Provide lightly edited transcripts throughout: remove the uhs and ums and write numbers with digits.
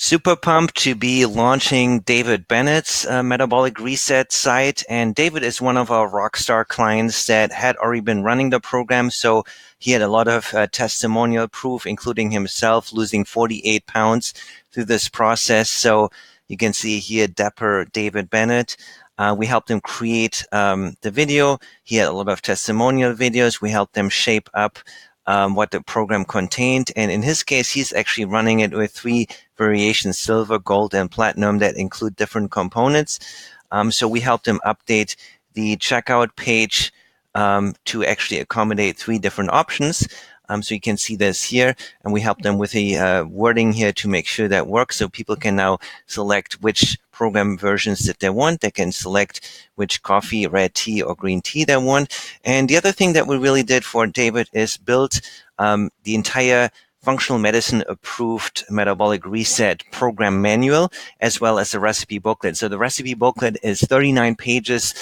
Super pumped to be launching David Bennett's Metabolic Reset site. And David is one of our rockstar clients that had already been running the program. So he had a lot of testimonial proof, including himself losing 48 pounds through this process. So you can see here, Dapper David Bennett. We helped him create the video. He had a lot of testimonial videos. We helped him shape up what the program contained. And in his case, he's actually running it with 3 variations, silver, gold, and platinum, that include different components. So we helped him update the checkout page to actually accommodate 3 different options. So you can see this here, and we helped them with a wording here to make sure that works, so people can now select which program versions that they want. They can select which coffee, red tea, or green tea they want. And the other thing that we really did for David is build the entire functional medicine approved metabolic reset program manual, as well as the recipe booklet. So the recipe booklet is 39 pages,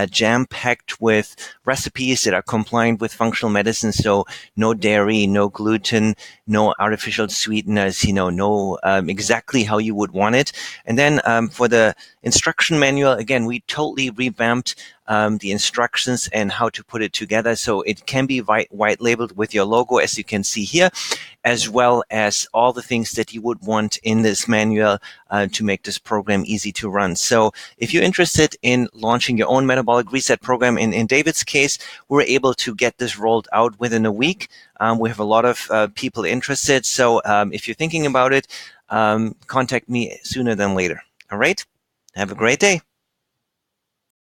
jam-packed with recipes that are compliant with functional medicine. So no dairy, no gluten, no artificial sweeteners, no exactly how you would want it. And then for the instruction manual, again, we totally revamped the instructions and how to put it together. So it can be white labeled with your logo, as you can see here, as well as all the things that you would want in this manual to make this program easy to run. So if you're interested in launching your own metabolic reset program, in David's case, we're able to get this rolled out within a week. We have a lot of people interested. So if you're thinking about it, contact me sooner than later. All right. Have a great day.